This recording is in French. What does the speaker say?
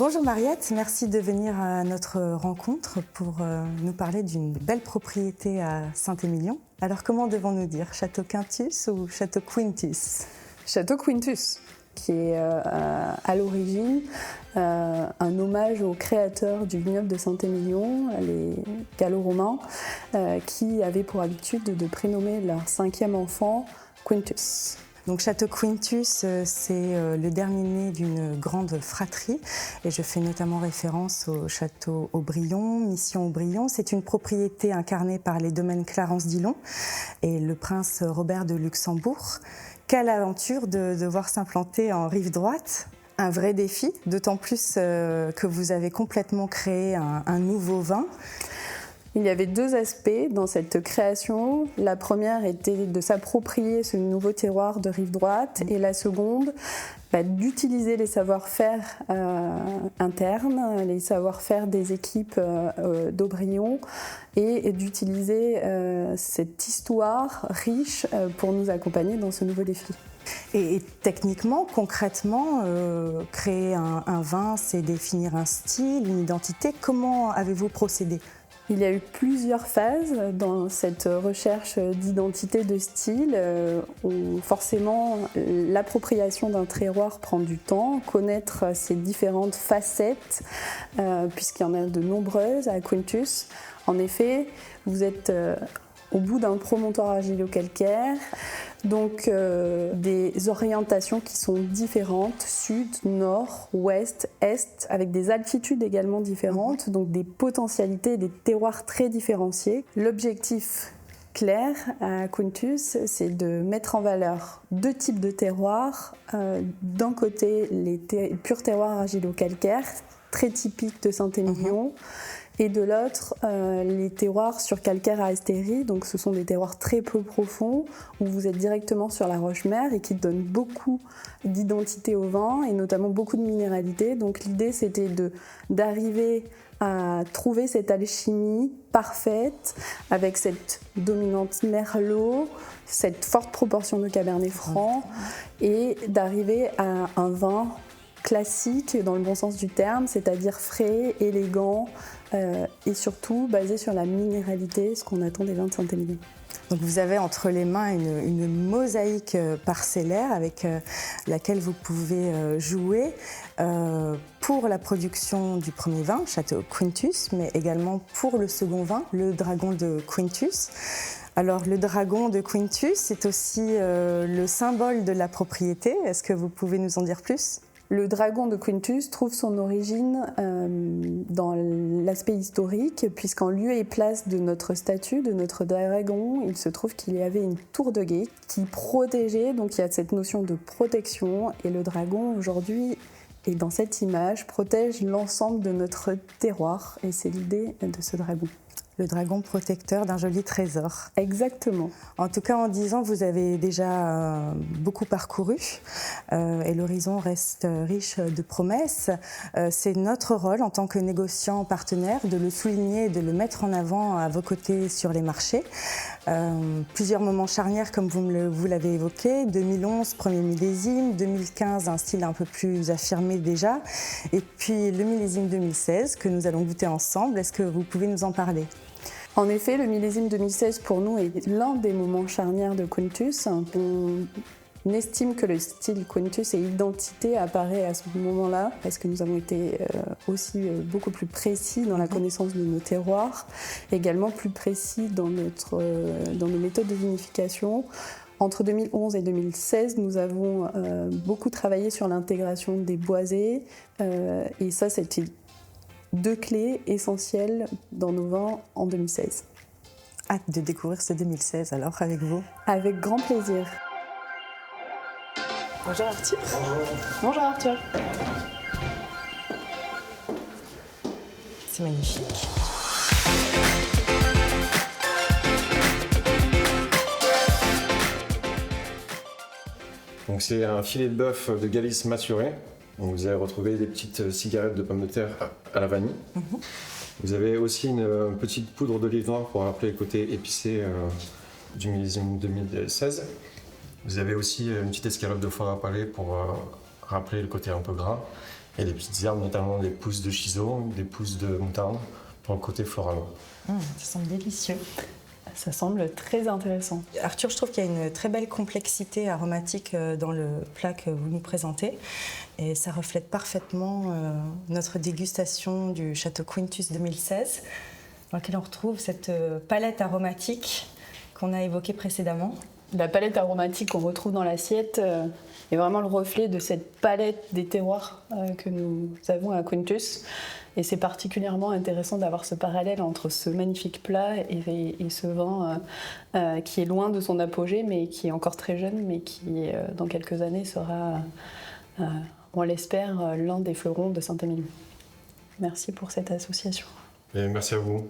Bonjour Mariette, merci de venir à notre rencontre pour nous parler d'une belle propriété à Saint-Émilion. Alors comment devons-nous dire, Château Quintus ou Château Quintus? Château Quintus, qui est à l'origine un hommage aux créateurs du vignoble de Saint-Émilion, les Gallo-Romains, qui avaient pour habitude de prénommer leur 5e enfant Quintus. Donc Château Quintus, c'est le dernier né d'une grande fratrie et je fais notamment référence au château Aubryon, Mission Aubryon. C'est une propriété incarnée par les domaines Clarence Dillon et le prince Robert de Luxembourg. Quelle aventure de devoir s'implanter en rive droite, un vrai défi, d'autant plus que vous avez complètement créé un nouveau vin. Il y avait 2 aspects dans cette création. La première était de s'approprier ce nouveau terroir de rive droite et la seconde, d'utiliser les savoir-faire internes, les savoir-faire des équipes d'Aubryon et d'utiliser cette histoire riche pour nous accompagner dans ce nouveau défi. Et techniquement, concrètement, créer un vin, c'est définir un style, une identité. Comment avez-vous procédé ? Il y a eu plusieurs phases dans cette recherche d'identité de style. Forcément, l'appropriation d'un terroir prend du temps, connaître ses différentes facettes, puisqu'il y en a de nombreuses à Quintus. En effet, vous êtes au bout d'un promontoire argilo-calcaire, donc des orientations qui sont différentes, sud, nord, ouest, est, avec des altitudes également différentes, donc des potentialités et des terroirs très différenciés. L'objectif clair à Quintus, c'est de mettre en valeur 2 types de terroirs. D'un côté, les purs terroirs argilo-calcaires, très typiques de Saint-Émilion, et de l'autre, les terroirs sur calcaire à astérie, donc ce sont des terroirs très peu profonds, où vous êtes directement sur la roche-mère et qui donnent beaucoup d'identité au vin, et notamment beaucoup de minéralité. Donc l'idée, c'était d'arriver à trouver cette alchimie parfaite, avec cette dominante merlot, cette forte proportion de cabernet franc, et d'arriver à un vin classique dans le bon sens du terme, c'est-à-dire frais, élégant et surtout basé sur la minéralité, ce qu'on attend des vins de Saint-Émilion. Donc vous avez entre les mains une mosaïque parcellaire avec laquelle vous pouvez jouer pour la production du premier vin, Château Quintus, mais également pour le second vin, le Dragon de Quintus. Alors le Dragon de Quintus, c'est aussi le symbole de la propriété. Est-ce que vous pouvez nous en dire plus ? Le dragon de Quintus trouve son origine dans l'aspect historique, puisqu'en lieu et place de notre statue, de notre dragon, il se trouve qu'il y avait une tour de guet qui protégeait, donc il y a cette notion de protection, et le dragon aujourd'hui, et dans cette image, protège l'ensemble de notre terroir, et c'est l'idée de ce dragon. Le dragon protecteur d'un joli trésor. Exactement. En tout cas, en 10 ans, vous avez déjà beaucoup parcouru et l'horizon reste riche de promesses. C'est notre rôle en tant que négociant partenaire de le souligner et de le mettre en avant à vos côtés sur les marchés. Plusieurs moments charnières, comme vous l'avez évoqué. 2011, premier millésime. 2015, un style un peu plus affirmé déjà. Et puis le millésime 2016, que nous allons goûter ensemble. Est-ce que vous pouvez nous en parler ? En effet, le millésime 2016 pour nous est l'un des moments charnières de Quintus. On estime que le style Quintus et identité apparaît à ce moment-là parce que nous avons été aussi beaucoup plus précis dans la connaissance de nos terroirs, également plus précis dans nos méthodes de vinification. Entre 2011 et 2016, nous avons beaucoup travaillé sur l'intégration des boisés et ça, c'était 2 clés essentielles dans nos vins en 2016. Hâte de découvrir ce 2016 alors avec vous. Avec grand plaisir. Bonjour Arthur. Bonjour Arthur. C'est magnifique. Donc c'est un filet de bœuf de Galice maturé. Donc vous allez retrouver des petites cigarettes de pommes de terre à la vanille. Vous avez aussi une petite poudre d'olive noire pour rappeler le côté épicé du millésime 2016. Vous avez aussi une petite escalope de foie à palais pour rappeler le côté un peu gras. Et les petites herbes, notamment des pousses de chiso, des pousses de moutarde, pour le côté floral. Ça semble délicieux. Ça semble très intéressant. Arthur, je trouve qu'il y a une très belle complexité aromatique dans le plat que vous nous présentez. Et ça reflète parfaitement notre dégustation du Château Quintus 2016, dans lequel on retrouve cette palette aromatique qu'on a évoquée précédemment. La palette aromatique qu'on retrouve dans l'assiette est vraiment le reflet de cette palette des terroirs que nous avons à Quintus. Et c'est particulièrement intéressant d'avoir ce parallèle entre ce magnifique plat et ce vin qui est loin de son apogée, mais qui est encore très jeune, mais qui, dans quelques années, sera, on l'espère, l'un des fleurons de Saint-Émilion. Merci pour cette association. Et merci à vous.